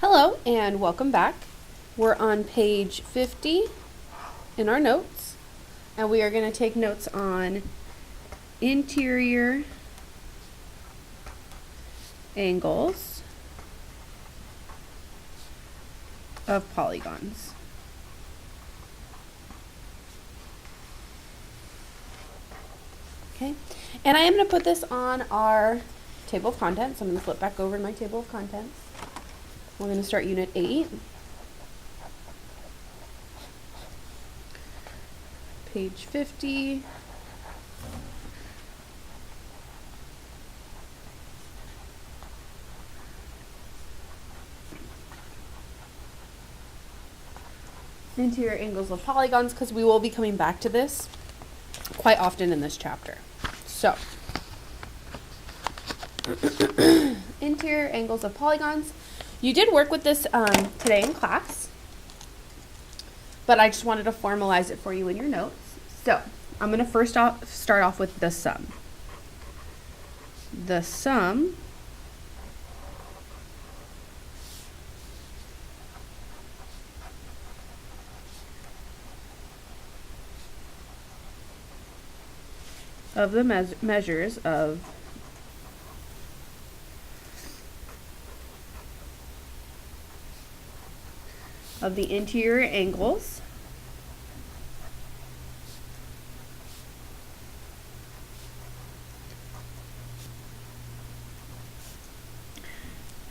Hello and welcome back. We're on page 50 in our notes, and we are going to take notes on interior angles of polygons. Okay, and I am going to put this on our table of contents. I'm going to flip back over to my table of contents. We're going to start Unit 8. Page 50. Interior angles of polygons, because we will be coming back to this quite often in this chapter. So, interior angles of polygons. You did work with this today in class, but I just wanted to formalize it for you in your notes. So, I'm going to start off with the sum. The sum of the measures of the interior angles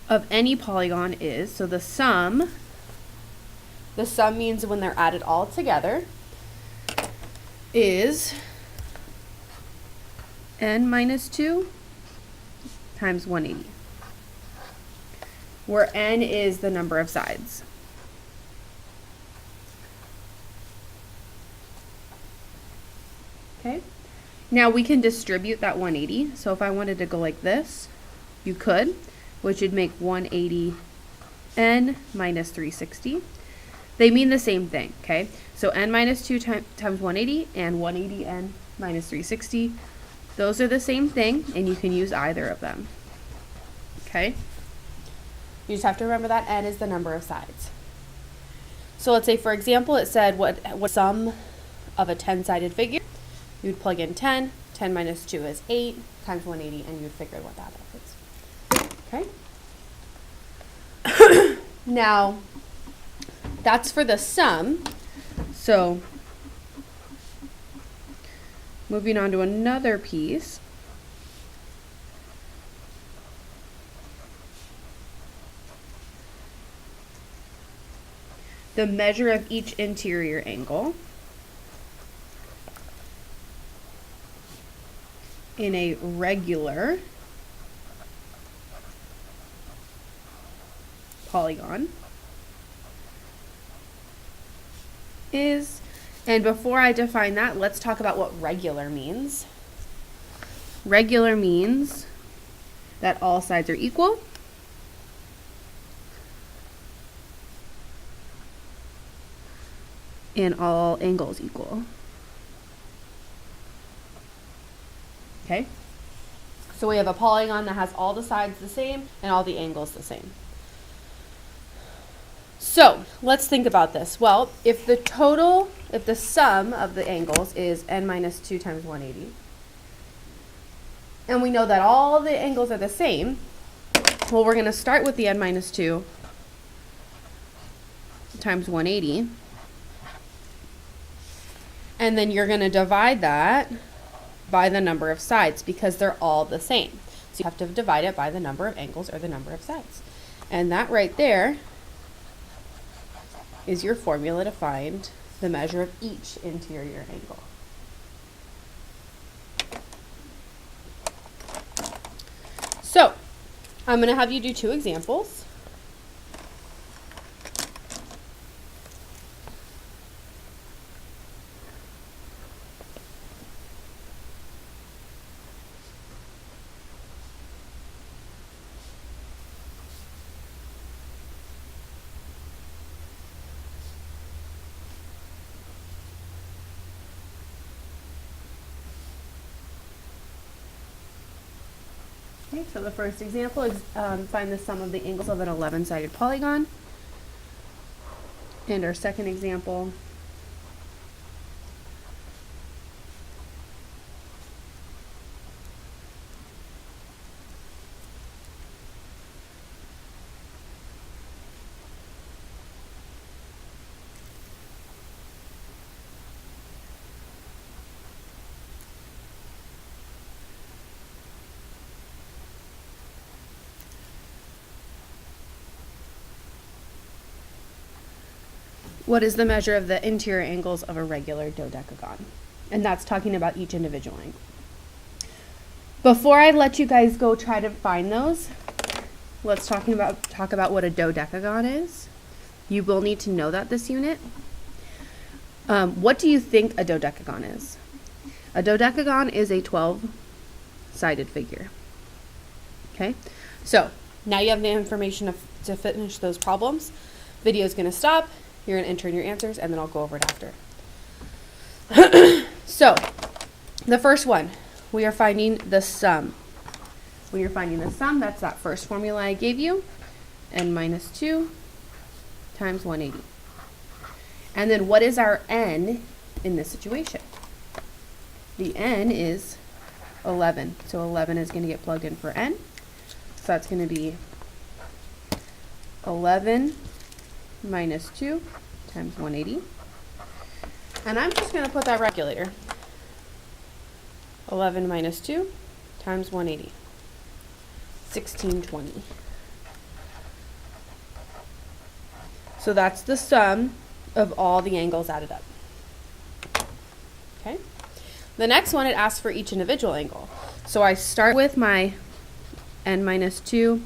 of any polygon is, so the sum means when they're added all together, is n minus 2 times 180, where n is the number of sides. Okay, now we can distribute that 180. So if I wanted to go like this, you could, which would make 180 n minus 360. They mean the same thing, okay? So n minus 2 times 180 and 180 n minus 360, those are the same thing, and you can use either of them, okay? You just have to remember that n is the number of sides. So let's say, for example, it said what sum of a 10-sided figure. You would plug in 10 minus 2 is 8, times 180, and you would figure what that is. Okay? Now, that's for the sum. So, moving on to another piece. The measure of each interior angle in a regular polygon is, and before I define that, let's talk about what regular means. Regular means that all sides are equal and all angles equal. Okay, so we have a polygon that has all the sides the same and all the angles the same. So let's think about this. Well, if the sum of the angles is n minus 2 times 180, and we know that all the angles are the same, well, we're going to start with the n minus 2 times 180, and then you're going to divide that by the number of sides because they're all the same. So you have to divide it by the number of angles or the number of sides. And that right there is your formula to find the measure of each interior angle. So, I'm going to have you do two examples. Okay, so the first example is find the sum of the angles of an 11-sided polygon. And our second example what is the measure of the interior angles of a regular dodecagon? And that's talking about each individual angle. Before I let you guys go try to find those, let's talk about what a dodecagon is. You will need to know that this unit. What do you think a dodecagon is? A dodecagon is a 12-sided figure. Okay, so now you have the information to finish those problems. Video is going to stop. You're going to enter in your answers, and then I'll go over it after. So, the first one, we are finding the sum. When you're finding the sum, that's that first formula I gave you, n minus 2 times 180. And then what is our n in this situation? The n is 11. So 11 is going to get plugged in for n. So that's going to be 11 minus 2 times 180. And I'm just going to put that calculator. 11 minus 2 times 180. 1620. So that's the sum of all the angles added up. Okay. The next one, it asks for each individual angle. So I start with my n minus 2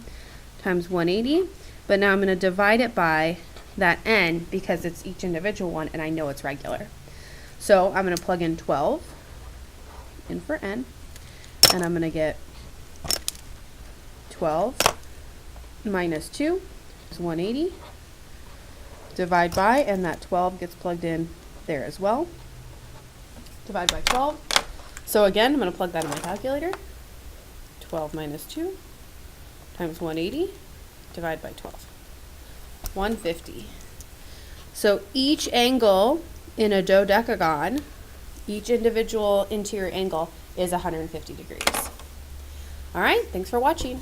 times 180, but now I'm going to divide it by that n because it's each individual one and I know it's regular. So I'm going to plug in 12 in for n, and I'm going to get 12 minus 2 is 180, divide by, and that 12 gets plugged in there as well. Divide by 12. So again, I'm going to plug that in my calculator. 12 minus 2 times 180, divide by 12. 150. So each angle in a dodecagon, each individual interior angle is 150 degrees. All right, thanks for watching.